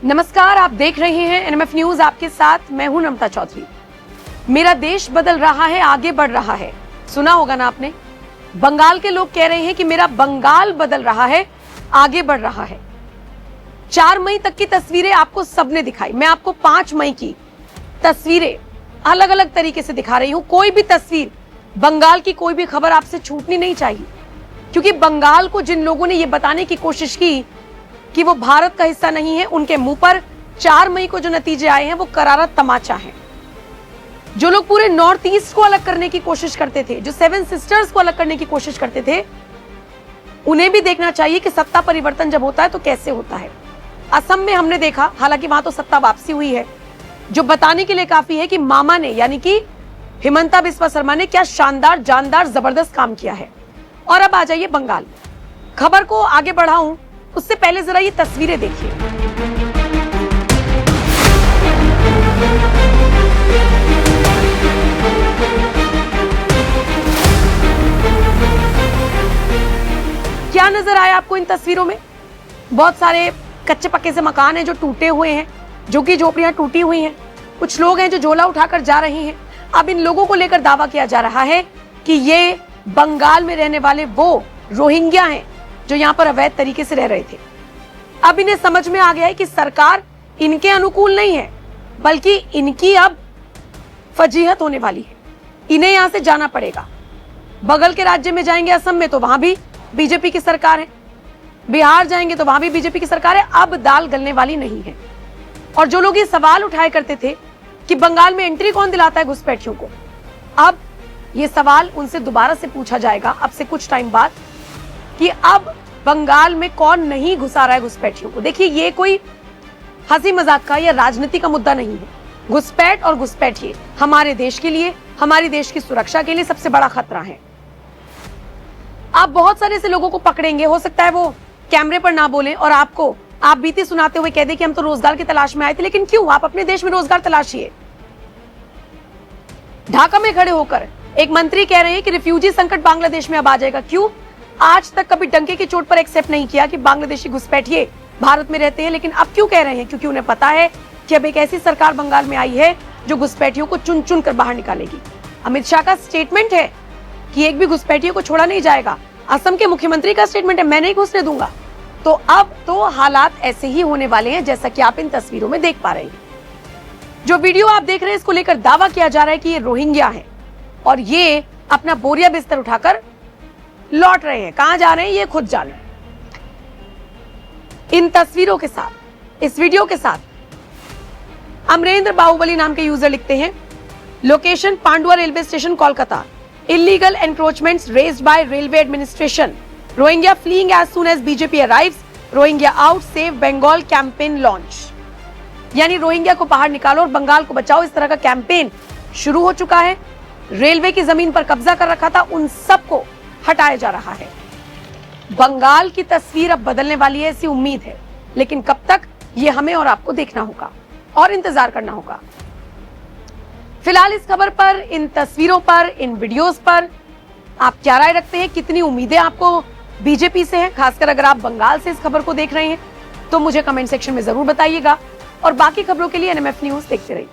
नमस्कार, आप देख रहे हैं एनएमएफ न्यूज। आपके साथ मैं हूं नम्रता चौधरी। मेरा देश बदल रहा है, आगे बढ़ रहा है। सुना होगा ना आपने, बंगाल के लोग कह रहे हैं कि मेरा बंगाल बदल रहा है, आगे बढ़ रहा है। 4 मई तक की तस्वीरें आपको सबने दिखाई। मैं आपको 5 मई की तस्वीरें अलग अलग तरीके से दिखा रही हूं। कोई भी तस्वीर, बंगाल की कोई भी खबर आपसे छूटनी नहीं चाहिए, क्योंकि बंगाल को जिन लोगों ने यह बताने की कोशिश की कि वो भारत का हिस्सा नहीं है, उनके मुंह पर 4 मई को जो नतीजे आए हैं वो करारा तमाचा है। जो लोग पूरे नॉर्थ ईस्ट को अलग करने की कोशिश करते थे, जो 7 सिस्टर्स को अलग करने की कोशिश करते थे, उन्हें भी देखना चाहिए कि सत्ता परिवर्तन जब होता है तो कैसे होता है। असम में हमने देखा, हालांकि वहां तो सत्ता वापसी हुई है, जो बताने के लिए काफी है कि मामा ने, यानी कि हिमंता बिस्वा शर्मा ने क्या शानदार, जानदार, जबरदस्त काम किया है। और अब आ जाइए बंगाल। खबर को आगे बढ़ाऊं उससे पहले जरा ये तस्वीरें देखिए। क्या नजर आया आपको इन तस्वीरों में? बहुत सारे कच्चे पक्के से मकान हैं जो टूटे हुए हैं, झुग्गी झोपड़ियां टूटी हुई हैं। कुछ लोग हैं जो झोला उठाकर जा रहे हैं। अब इन लोगों को लेकर दावा किया जा रहा है कि ये बंगाल में रहने वाले वो रोहिंग्या हैं जो यहां पर अवैध तरीके से रह रहे थे। अब इन्हें समझ में आ गया है कि सरकार इनके अनुकूल नहीं है, बल्कि इनकी अब फजीहत होने वाली है। इन्हें यहां से जाना पड़ेगा। बगल के राज्य में जाएंगे, असम में, तो वहां भी बीजेपी की सरकार है। बिहार जाएंगे तो वहां भी बीजेपी की सरकार है। अब दाल गलने वाली नहीं है। और जो लोग ये सवाल उठाया करते थे कि बंगाल में एंट्री कौन दिलाता है घुसपैठियों को, अब ये सवाल उनसे दोबारा से पूछा जाएगा अब से कुछ टाइम बाद कि अब बंगाल में कौन नहीं घुसा रहा है घुसपैठियों को। देखिए, ये कोई हंसी मजाक का या राजनीति का मुद्दा नहीं है। घुसपैठ और घुसपैठिए हमारे देश के लिए, हमारी देश की सुरक्षा के लिए सबसे बड़ा खतरा है। आप बहुत सारे ऐसे लोगों को पकड़ेंगे, हो सकता है वो कैमरे पर ना बोले और आपको आप बीती सुनाते हुए कह दे कि हम तो रोजगार की तलाश में आए थे। लेकिन क्यों? आप अपने देश में रोजगार तलाशिए। ढाका में खड़े होकर एक मंत्री कह रहे हैं कि रिफ्यूजी संकट बांग्लादेश में अब आ जाएगा। क्यों? आज तक कभी डंके की चोट पर एक्सेप्ट नहीं किया कि बांग्लादेशी घुसपैठिए भारत में रहते हैं, लेकिन अब क्यों कह रहे हैं? क्योंकि उन्हें पता है कि अब एक ऐसी सरकार बंगाल में आई है जो घुसपैठियों को चुन चुन कर बाहर निकालेगी। अमित शाह का स्टेटमेंट है कि एक भी घुसपैठियों को छोड़ा नहीं जाएगा। असम के मुख्यमंत्री का स्टेटमेंट है, मैं नहीं घुसने दूंगा। तो अब तो हालात ऐसे ही होने वाले हैं जैसा कि आप इन तस्वीरों में देख पा रहे हैं। जो वीडियो आप देख रहे हैं, इसको लेकर दावा किया जा रहा है कि ये रोहिंग्या है और ये अपना बोरिया बिस्तर उठाकर लौट रहे हैं। कहां जा रहे हैं ये खुद जाने। इन तस्वीरों के साथ, इस वीडियो के साथ अमरेंद्र बाहुबली नाम के यूजर लिखते हैं, location Pandua railway station Kolkata, illegal encroachments raised by railway administration, Rohingya fleeing as soon as BJP arrives, Rohingya out save Bengal campaign launch. यानी रोहिंग्या को बाहर निकालो और बंगाल को बचाओ, इस तरह का कैंपेन शुरू हो चुका है। रेलवे की जमीन पर कब्जा कर रखा था, उन सबको हटाया जा रहा है। बंगाल की तस्वीर अब बदलने वाली है, ऐसी उम्मीद है। लेकिन कब तक, ये हमें और आपको देखना होगा और इंतजार करना होगा। फिलहाल इस खबर पर, इन तस्वीरों पर, इन वीडियोस पर आप क्या राय रखते हैं? कितनी उम्मीदें आपको बीजेपी से हैं? खासकर अगर आप बंगाल से इस खबर को देख रहे हैं तो मुझे कमेंट सेक्शन में जरूर बताइएगा। और बाकी खबरों के लिए एनएमएफ न्यूज देखते रहिए।